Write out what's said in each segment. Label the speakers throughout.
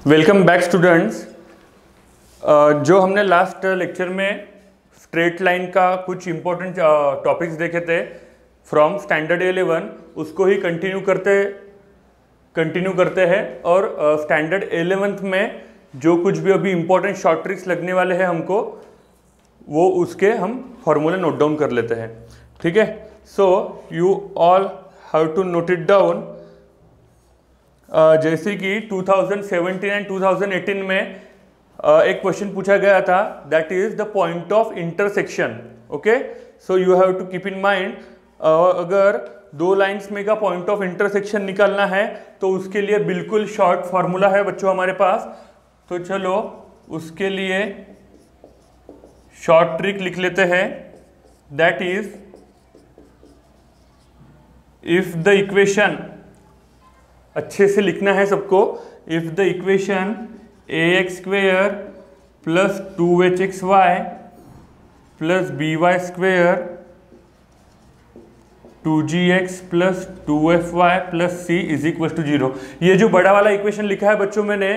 Speaker 1: Welcome back students. जो हमने last lecture में स्ट्रेट लाइन का कुछ इम्पोर्टेंट टॉपिक्स देखे थे फ्रॉम स्टैंडर्ड 11, उसको ही कंटिन्यू करते हैं। और स्टैंडर्ड 11th में जो कुछ भी अभी इम्पोर्टेंट शॉर्ट ट्रिक्स लगने वाले हैं हमको, वो उसके हम फॉर्मूले नोट डाउन कर लेते हैं। ठीक है, so you all have to note it down. जैसे कि 2017 एंड 2018 में एक क्वेश्चन पूछा गया था, that is the point of intersection. Okay, so you have to keep in mind, अगर दो लाइंस में का पॉइंट ऑफ इंटरसेक्शन निकालना है तो उसके लिए बिल्कुल शॉर्ट फार्मूला है बच्चों हमारे पास। तो चलो उसके लिए शॉर्ट ट्रिक लिख लेते हैं, that is if the equation, अच्छे से लिखना है सबको, if the equation ax square plus 2hxy plus by square 2gx plus 2fy plus c is equal to 0। ये जो बड़ा वाला इक्वेशन लिखा है बच्चों मैंने,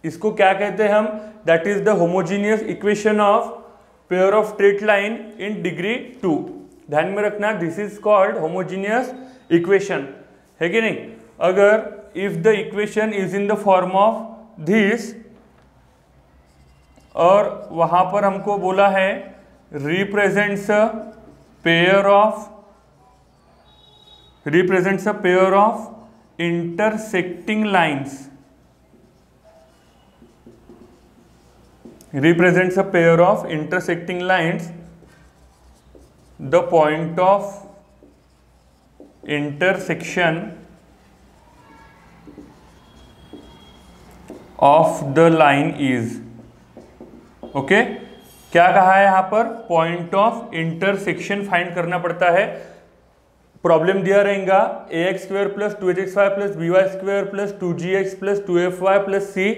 Speaker 1: इसको क्या कहते हैं हम? That is the homogeneous equation of pair of straight line in degree 2। ध्यान में रखना, this is called homogeneous equation, है कि नहीं? अगर if the equation is in the form of this, और वहां पर हमको बोला है represents a pair of intersecting lines, represents a pair of intersecting lines, the point of intersection of the line is। Okay, क्या कहा है यहाँ पर? पॉइंट ऑफ इंटरसेक्शन फाइंड करना पड़ता है। प्रॉब्लम दिया रहेगा ax square plus 2hxy plus by square plus 2gx plus 2fy plus c,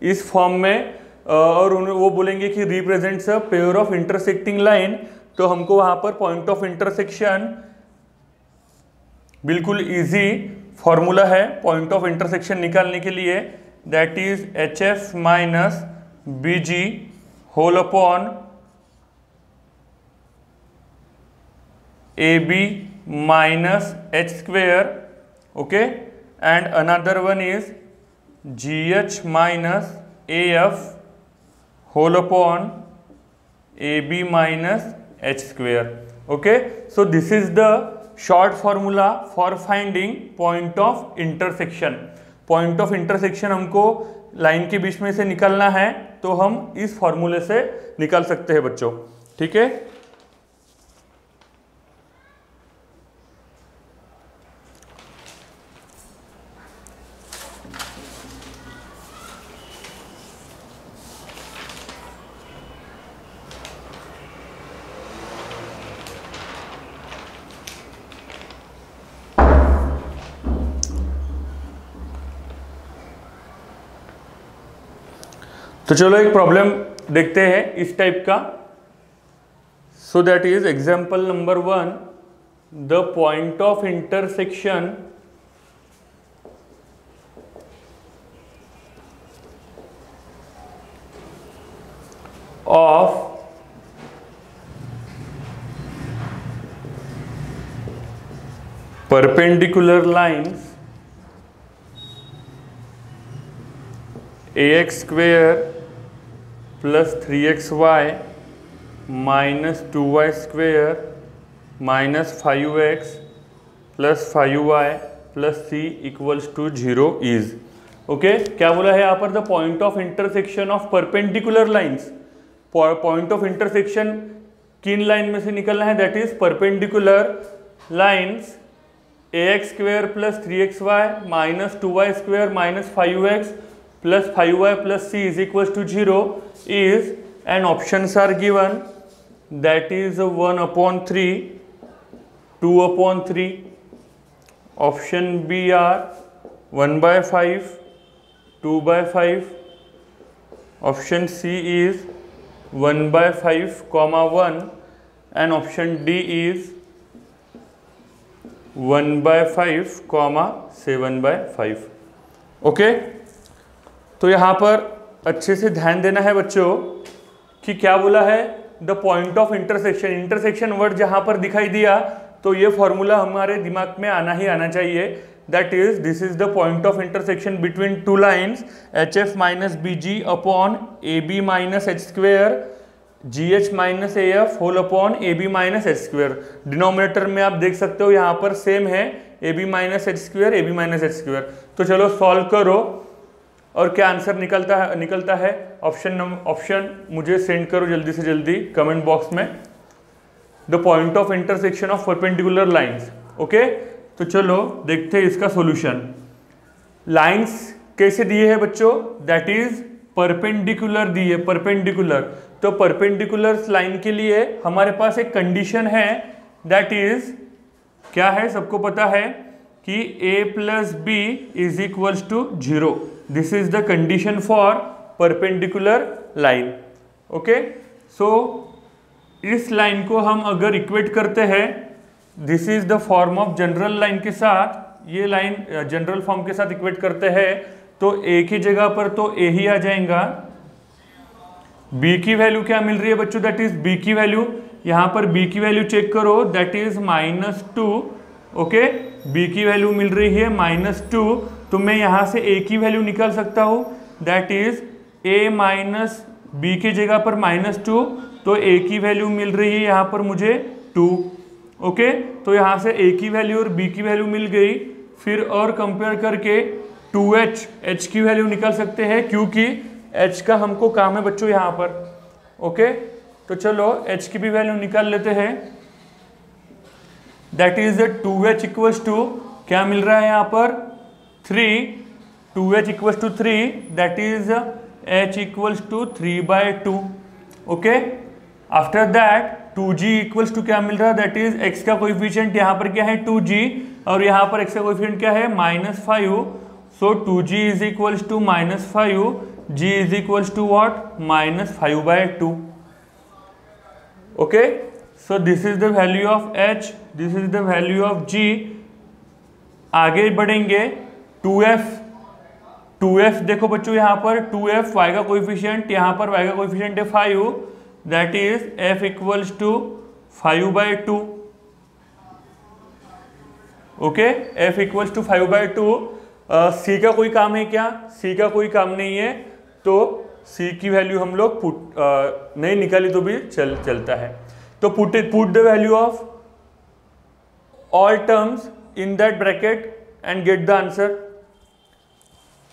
Speaker 1: इस फॉर्म में, और वो बोलेंगे कि represents a pair of intersecting line. तो हमको वहां पर पॉइंट ऑफ इंटरसेक्शन, बिल्कुल इजी फॉर्मूला है पॉइंट ऑफ इंटरसेक्शन निकालने के लिए, that is hf minus bg whole upon ab minus h square. Okay, and another one is gh minus af whole upon ab minus h square। okay, so this is the short formula for finding point of intersection। point of intersection हमको line के बीच में से निकालना है, तो हम इस फॉर्मूले से निकाल सकते हैं बच्चों। ठीक है, तो चलो एक प्रॉब्लम देखते हैं इस टाइप का। So that is example number 1, the point of intersection of perpendicular lines ax square plus 3xy minus 2y square minus 5x plus 5y plus c equals to 0 is. Okay, क्या बोला है यहाँ पर? The point of intersection of perpendicular lines. Point of intersection किन line में से निकलना है? That is perpendicular lines ax square plus 3xy minus 2y square minus 5x plus 5y plus c is equals to 0 is, and options are given, that is 1 upon 3, 2 upon 3, option B are 1 by 5, 2 by 5, option C is 1 by 5 comma 1, and option D is 1 by 5 comma 7 by 5। Okay, तो यहाँ पर अच्छे से ध्यान देना है बच्चों कि क्या बोला है, the point of intersection. Intersection word जहाँ पर दिखाई दिया तो ये फॉर्मूला हमारे दिमाग में आना ही आना चाहिए, that is this is the point of intersection between two lines H F minus B G upon A B minus H square G H minus A F whole upon A B minus H square. Denominator में आप देख सकते हो यहाँ पर same है, A B minus H square, A B minus H square. तो चलो सॉल्व करो और क्या आंसर निकलता है ऑप्शन मुझे सेंड करो जल्दी से जल्दी कमेंट बॉक्स में, the point of intersection of perpendicular lines. Okay, तो चलो देखते हैं इसका सॉल्यूशन। लाइंस कैसे दिए हैं बच्चों, दैट इज परपेंडिकुलर दिए, परपेंडिकुलर। तो परपेंडिकुलर लाइन के लिए हमारे पास एक कंडीशन है, दैट इज क्या है, सबको पता है कि a plus B is equals to 0। This is the condition for perpendicular line. Okay, so इस लाइन को हम अगर इक्वेट करते हैं, this is the form of general line के साथ, ये लाइन जनरल फॉर्म के साथ इक्वेट करते हैं, तो a की जगह पर तो a ही आ जाएगा। b की वैल्यू क्या मिल रही है बच्चों, दैट इज b की वैल्यू, यहाँ पर b की वैल्यू चेक करो, दैट इज -2। ओके, b की वैल्यू मिल रही है -2, तो मैं यहाँ से a की वैल्यू निकाल सकता हूँ, that is a minus b की जगह पर -2, तो a की वैल्यू मिल रही है यहाँ पर मुझे 2। ओके, तो यहाँ से a की वैल्यू और b की वैल्यू मिल गई, फिर और कंपेयर करके 2h h की वैल्यू निकाल सकते हैं, क्योंकि h का हमको काम है बच्चों यहाँ पर। ओके, तो चलो h की भी वैल्यू निकाल लेते हैं, that is 2h equals to क्या मिल रहा है यहाँ पर 3, 2h equals to 3, that is h equals to 3/2। Okay, after that 2g equals to क्या मिल रहा है, दैट इज x का कोएफिशिएंट यहाँ पर क्या है 2g, और यहाँ पर x का कोएफिशिएंट क्या है -5, so 2g is equals to -5, g is equals टू व्हाट -5/2। Okay, so this is the value of h, this is the value of g। आगे बढ़ेंगे 2f देखो बच्चों, यहाँ पर 2f y का कोएफिशिएंट, यहाँ पर y का कोएफिशिएंट है 5, that is f equals to 5/2। Okay, f equals to 5/2। c का कोई काम है क्या, c का कोई काम नहीं है, तो c की वैल्यू हम लोग नहीं निकाली तो भी चलता है। तो put the value of all terms in that bracket and get the answer.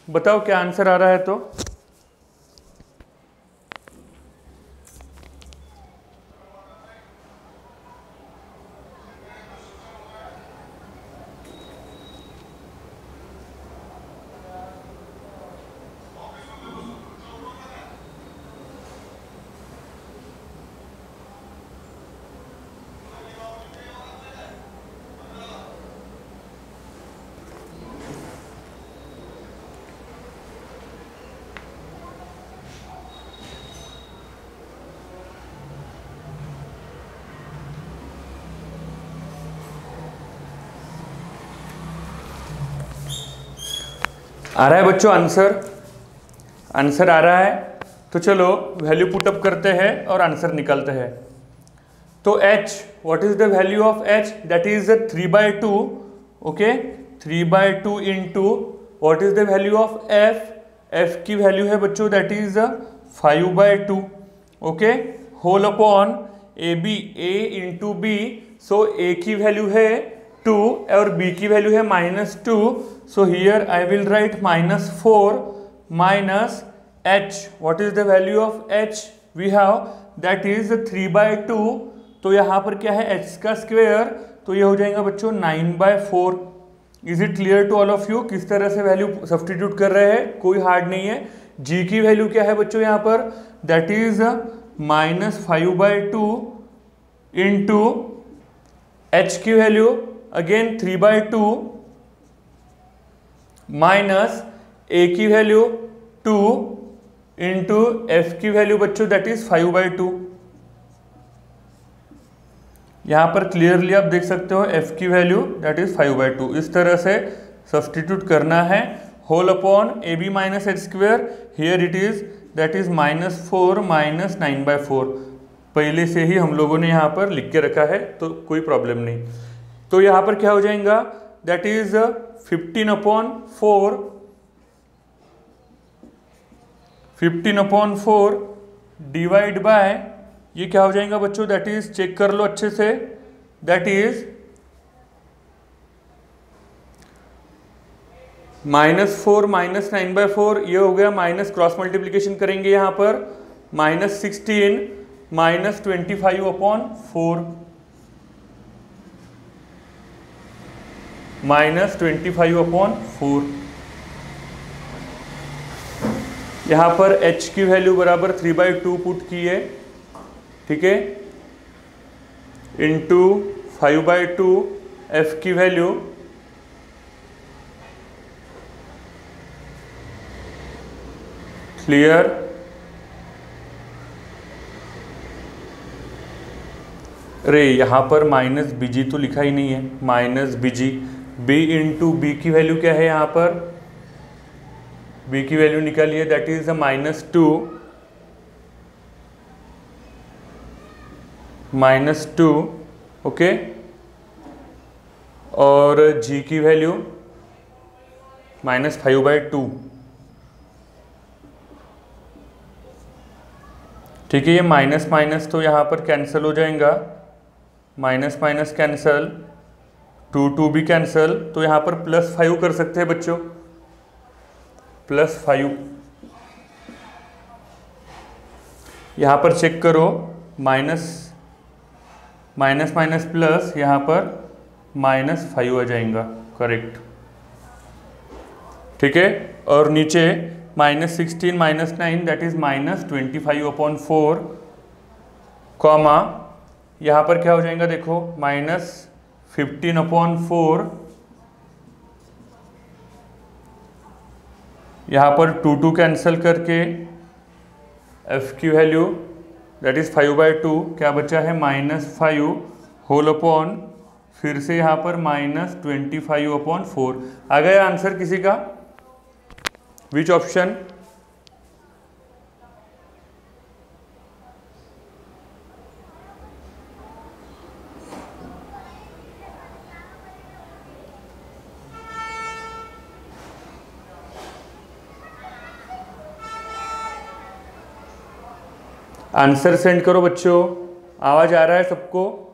Speaker 1: बताओ क्या आंसर आ रहा है। तो आ रहा है बच्चों आंसर आ रहा है। तो चलो वैल्यू पुटअप करते हैं और आंसर निकालते हैं। तो h, what is the value of h, that is 3/2। Okay, 3/2 into what is the value of f, f की वैल्यू है बच्चों that is 5/2। Okay, whole upon a into b, so a की वैल्यू है 2 और b की वैल्यू है -2, so here I will write -4 minus h. What is the value of h? We have that is 3/2, तो यहाँ पर क्या है h का स्क्वायर, तो ये हो जाएगा बच्चों 9/4। Is it clear to all of you किस तरह से वैल्यू सब्सटीट्यूट कर रहे हैं, कोई हार्ड नहीं है। g की वैल्यू क्या है बच्चों यहाँ पर, दैट इज -5/2 इंटू h की वैल्यू अगेन 3/2 माइनस a की वैल्यू 2 इंटू f की वैल्यू बच्चों दैट इज 5/2। यहां पर क्लियरली आप देख सकते हो f की वैल्यू दैट इज 5/2। इस तरह से सब्सटीट्यूट करना है, whole upon A B minus H square, here it is that is -4 minus 9/4। पहले से ही हम लोगों ने यहाँ पर लिख के रखा है तो कोई प्रॉब्लम नहीं। तो यहाँ पर क्या हो जाएगा, दैट इज 15/4 डिवाइड बाय, ये क्या हो जाएगा बच्चों, दैट इज, चेक कर लो अच्छे से, दैट इज -4 माइनस 9/4, ये हो गया माइनस, क्रॉस मल्टीप्लीकेशन करेंगे यहाँ पर, -16 माइनस 25/4 माइनस 25/4। यहाँ पर h की वैल्यू बराबर 3/2 पुट की है, ठीक है, इंटू 5/2, f की वैल्यू क्लियर। अरे यहाँ पर माइनस बीजी तो लिखा ही नहीं है, माइनस बीजी, b इंटू बी की वैल्यू क्या है, यहाँ पर b की वैल्यू निकालिए, दैट इज -2, ओके, और g की वैल्यू -5/2, ठीक है। ये माइनस माइनस तो यहाँ पर कैंसिल हो जाएगा, माइनस माइनस कैंसिल, 2 भी कैंसिल, तो यहाँ पर +5 कर सकते हैं बच्चों, +5। यहाँ पर चेक करो, माइनस माइनस प्लस, यहाँ पर -5 आ जाएगा, करेक्ट, ठीक है। और नीचे -16 माइनस 9 दैट इज -25/4, कॉमा, यहाँ पर क्या हो जाएगा देखो, -15/4, यहाँ पर 2 कैंसिल करके f की वैल्यू दैट इज 5/2, क्या बचा है, -5 होल अपॉन, फिर से यहाँ पर -25/4। आ गया आंसर किसी का, विच ऑप्शन? आंसर सेंड करो बच्चों, आवाज आ रहा है सबको?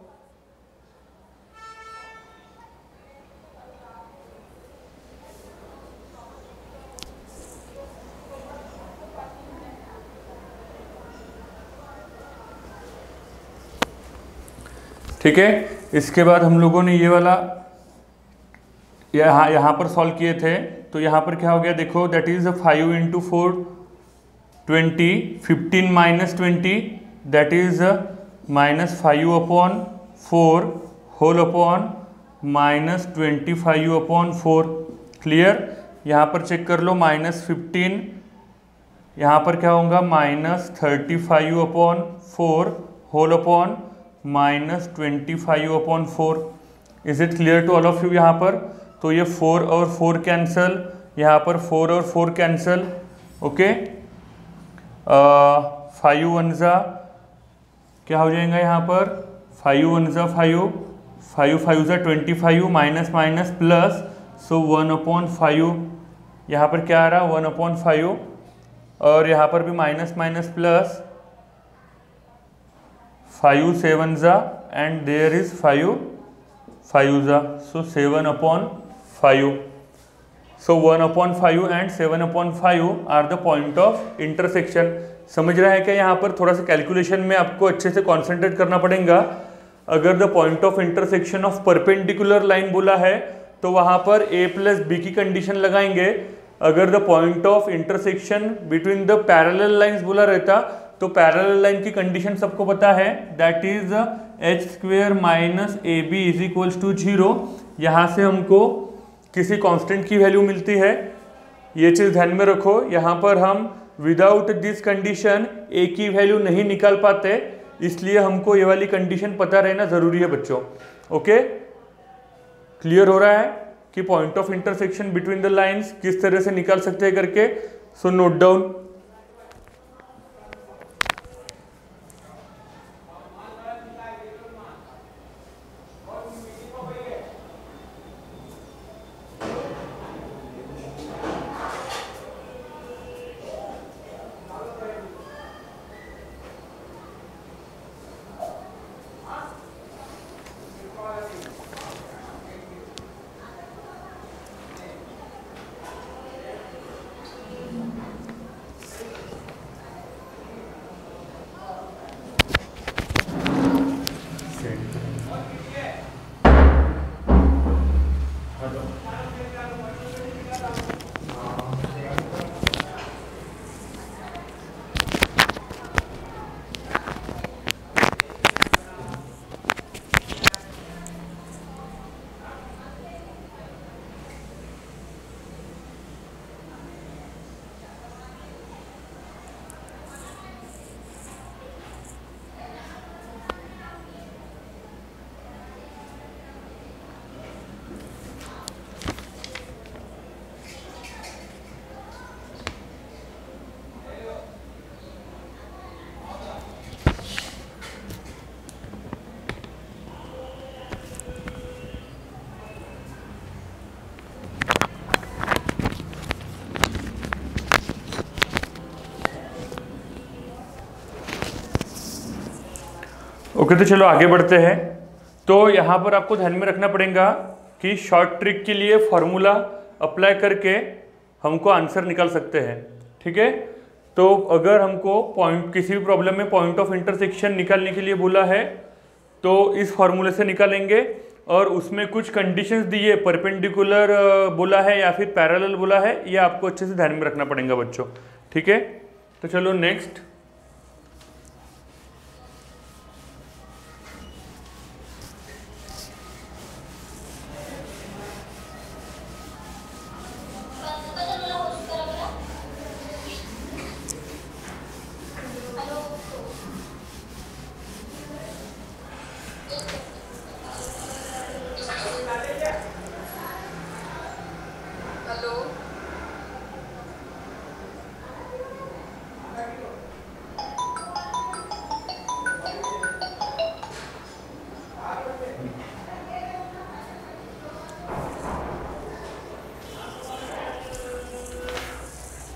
Speaker 1: ठीक है। इसके बाद हम लोगों ने ये वाला यहाँ पर सॉल्व किए थे, तो यहाँ पर क्या हो गया देखो, that is 5 × 4 20, 15 minus 20 that is -5/4 whole upon -25/4, clear. यहाँ पर चेक कर लो, -15, यहाँ पर क्या होगा, -35/4 whole upon -25/4। Is it clear to all of you? यहाँ पर तो ये 4 और 4 कैंसल, यहाँ पर 4 और 4 कैंसल, ओके। 5 1 ज़ा क्या हो जाएगा यहाँ पर, 5 1 ज़ा 5, 5 5 ज़ा 25, माइनस माइनस प्लस, सो 1/5, यहाँ पर क्या आ रहा, 1/5, और यहाँ पर भी माइनस माइनस प्लस, 5 7 ज़ा एंड देयर इज 5 5 ज़ा, so 7/5। So 1/5 and 7/5 are the point of intersection. समझ रहा है क्या? यहाँ पर थोड़ा सा कैलकुलेशन में आपको अच्छे से कॉन्सेंट्रेट करना पड़ेगा। अगर the point of intersection of perpendicular line बोला है तो वहाँ पर a + b की कंडीशन लगाएंगे। अगर the point of intersection between the parallel lines बोला रहता तो पैरेलल लाइन की कंडीशन सबको पता है, दैट इज h² - ab = 0। यहाँ से हमको किसी कांस्टेंट की वैल्यू मिलती है, ये चीज़ ध्यान में रखो। यहाँ पर हम विदाउट दिस कंडीशन a की वैल्यू नहीं निकाल पाते, इसलिए हमको ये वाली कंडीशन पता रहना ज़रूरी है बच्चों। ओके, क्लियर हो रहा है कि point of intersection between the lines किस तरह से निकाल सकते हैं करके। सो नोट डाउन। ओके, तो चलो आगे बढ़ते हैं। तो यहाँ पर आपको ध्यान में रखना पड़ेगा कि शॉर्ट ट्रिक के लिए फॉर्मूला अप्लाई करके हमको आंसर निकाल सकते हैं। ठीक है, तो अगर हमको पॉइंट किसी भी प्रॉब्लम में पॉइंट ऑफ इंटरसेक्शन निकालने के लिए बोला है तो इस फॉर्मूले से निकालेंगे, और उसमें कुछ कंडीशंस दिए, परपेंडिकुलर बोला है या फिर पैरेलल बोला है, ये आपको अच्छे से ध्यान में रखना पड़ेगा बच्चों। ठीक है, तो चलो नेक्स्ट।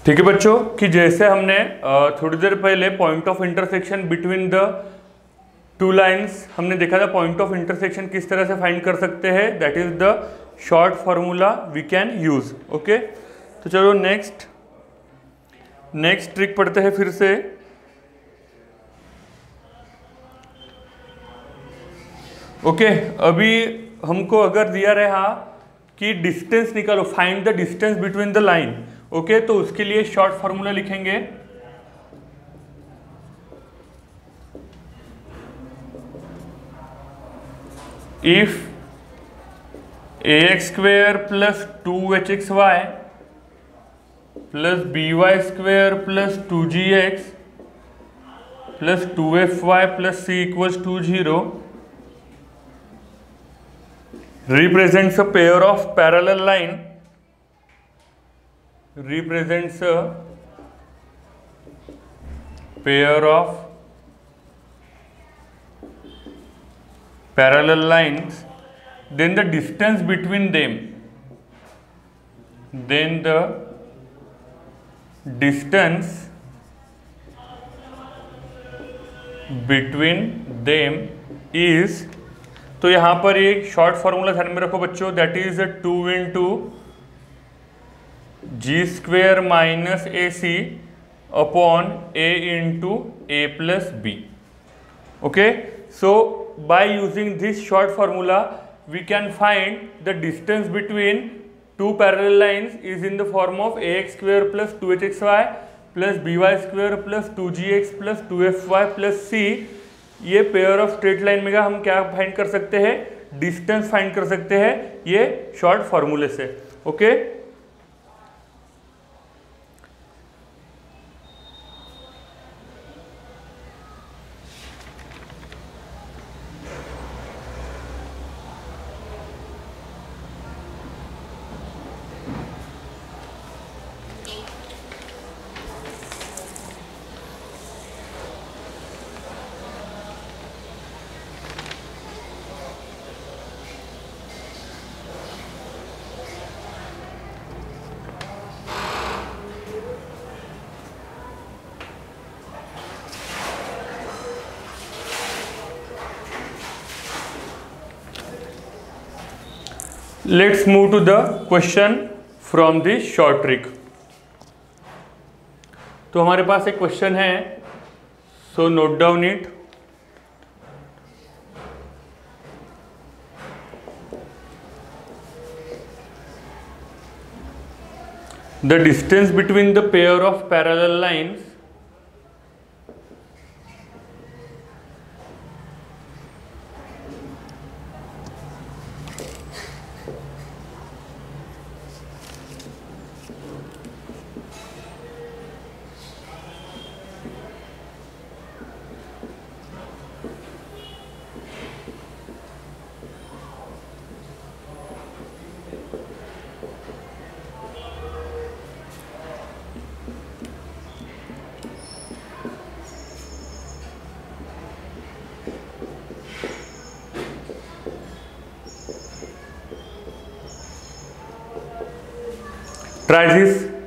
Speaker 1: ठीक है बच्चों, कि जैसे हमने थोड़ी देर पहले point of intersection between the two lines हमने देखा था, पॉइंट ऑफ इंटरसेक्शन किस तरह से फाइंड कर सकते हैं, that is the short formula we can use. Okay, तो चलो नेक्स्ट ट्रिक पढ़ते हैं फिर से। ओके, अभी हमको अगर दिया रहा कि डिस्टेंस निकालो, find the distance between the line. Okay, तो उसके लिए शॉर्ट फॉर्मूला लिखेंगे। If ax square plus 2hxy plus by square plus 2gx plus 2fy plus c equals to 0 represents a pair of parallel line, represents a pair of parallel lines, then the distance between them, then the distance between them is, तो यहाँ पर एक short formula ध्यान में रखो बच्चों, that is 2 into g square minus a c upon a into a plus b. Okay, so by using this short formula we can find the distance between two parallel lines is in the form of a x square plus 2hxy plus b y square plus 2gx plus 2fy plus c। ये pair of straight line में हम क्या find कर सकते हैं, distance find कर सकते हैं ये शॉर्ट फॉर्मूले से। Okay, let's move to the question from the short trick. तो हमारे पास एक क्वेश्चन है, so note down it. The distance between the pair of parallel lines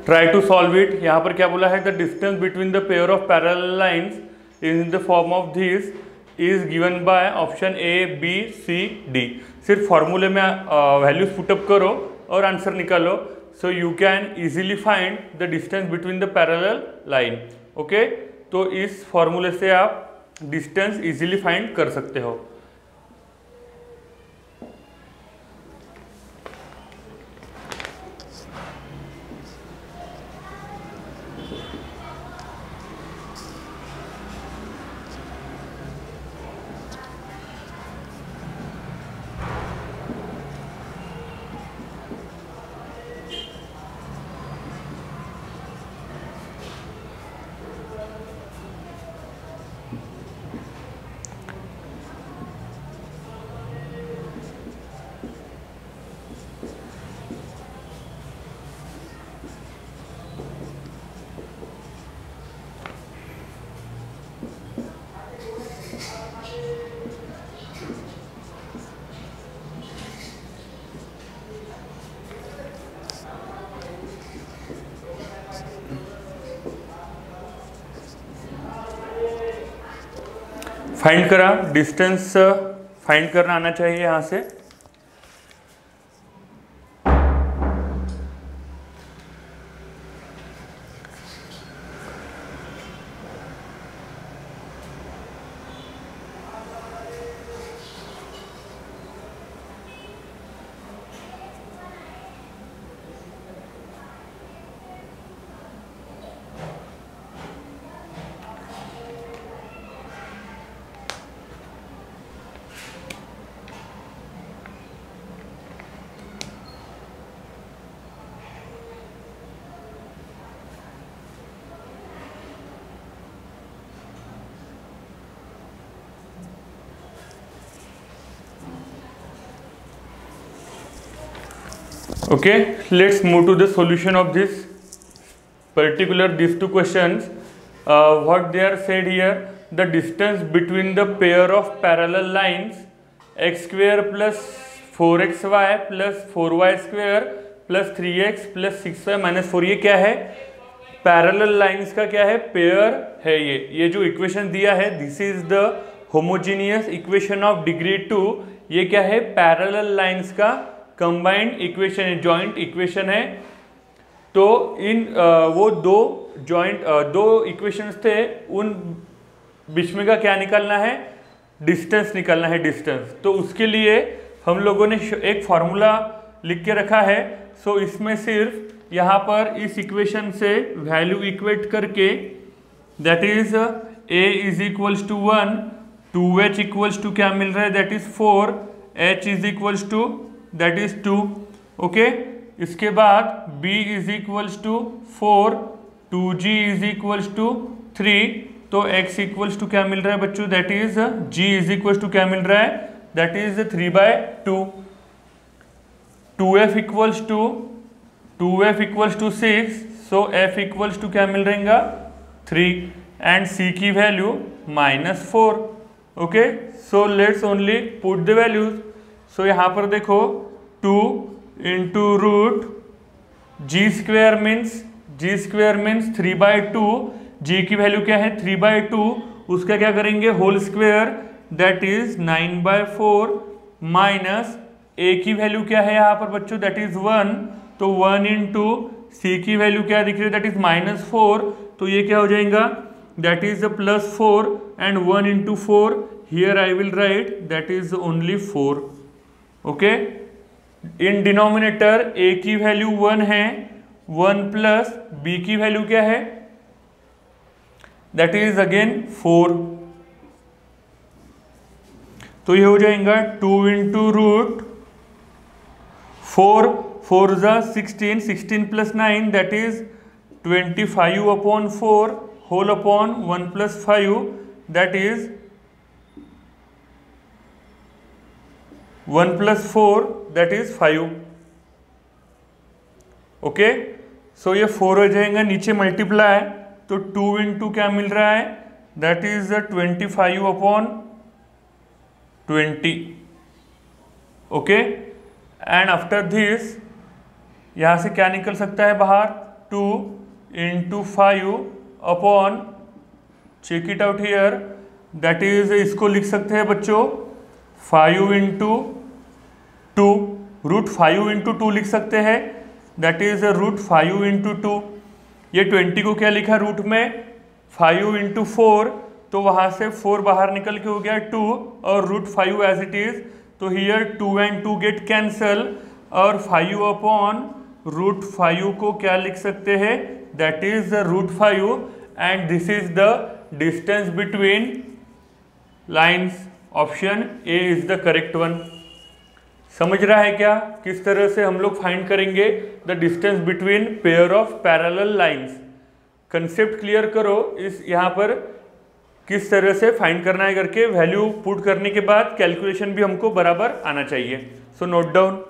Speaker 1: try to solve it। यहाँ पर क्या बोला है, the distance between the pair of parallel lines in the form of this is given by option A B C D. सिर्फ फॉर्मूले में values put up करो और आंसर निकालो। So you can easily find the distance between the parallel line. Okay, तो इस फॉर्मूले से आप डिस्टेंस इजीली फाइंड कर सकते हो। फाइंड करा, डिस्टेंस फाइंड करना आना चाहिए यहाँ से। Okay, let's move to the solution of this these two questions. What they are said here, the distance between the pair of parallel lines x square plus 4xy plus 4y square plus 3x plus 6y minus 4, ये क्या है, parallel lines का क्या है, pair है। ये जो equation दिया है, this is the homogeneous equation of degree 2। ये क्या है, पैरेलल लाइंस का कंबाइंड इक्वेशन है, जॉइंट इक्वेशन है। तो इन वो दो इक्वेशंस थे, उन बीच में का क्या निकालना है, डिस्टेंस निकालना है, डिस्टेंस। तो उसके लिए हम लोगों ने एक फॉर्मूला लिख के रखा है। सो इसमें सिर्फ यहाँ पर इस इक्वेशन से वैल्यू इक्वेट करके, that is a is equals to 1, 2h equals to क्या मिल रहा है, that is 4, h is equals to that is 2। Okay, इसके बाद b is equals to 4, 2g is equals to 3। तो x इक्वल्स टू क्या मिल रहा है बच्चों, that is g is equals to क्या मिल रहा है, that is 3/2। 2f equals to 6, so f equals to क्या मिल रहेगा, 3, एंड c की value -4। Okay, so let's only put the values. So यहाँ पर देखो 2 into root G square means 3/2। G की वैल्यू क्या है, 3/2, उसका क्या करेंगे, whole square, that is 9/4 minus A की वैल्यू क्या है यहाँ पर बच्चों, दैट इज 1, तो 1 इंटू सी की वैल्यू क्या दिख रही है, दैट इज -4, तो ये क्या हो जाएगा, that is +4 and 1 into 4, here I will write that is only 4। Okay, in denominator ए की वैल्यू 1 है, 1 प्लस बी की वैल्यू क्या है, दैट इज अगेन 4, तो ये हो जाएगा 2 इंटू रूट 4, 4 जा 16, 16 plus 9 that is 25 upon 4 whole upon 1 plus 5 that is 1 plus 4 that is 5। Okay, so ये 4 हो जाएगा, नीचे मल्टीप्लाई, तो 2 इंटू क्या मिल रहा है, that is 25 upon 20। Okay, and after this यहां से क्या निकल सकता है बाहर, 2 into 5 upon, check it out here, that is, इसको लिख सकते हैं बच्चों 5 इंटू 2, रूट 5 इंटू 2 लिख सकते हैं, दैट इज रूट 5 इंटू 2। ये 20 को क्या लिखा रूट में, 5 इंटू 4, तो वहां से 4 बाहर निकल के हो गया 2 और रूट 5 एज इट इज, तो हियर 2 एंड 2 गेट कैंसल और 5 अपॉन रूट 5 को क्या लिख सकते हैं, that is root 5 and this is the distance between lines. Option A is the correct one. समझ रहा है क्या किस तरह से हम लोग फाइंड करेंगे the distance between pair of parallel lines. Concept clear करो, इस यहाँ पर किस तरह से फाइंड करना है करके, वैल्यू पुट करने के बाद कैलकुलेशन भी हमको बराबर आना चाहिए। सो नोट डाउन।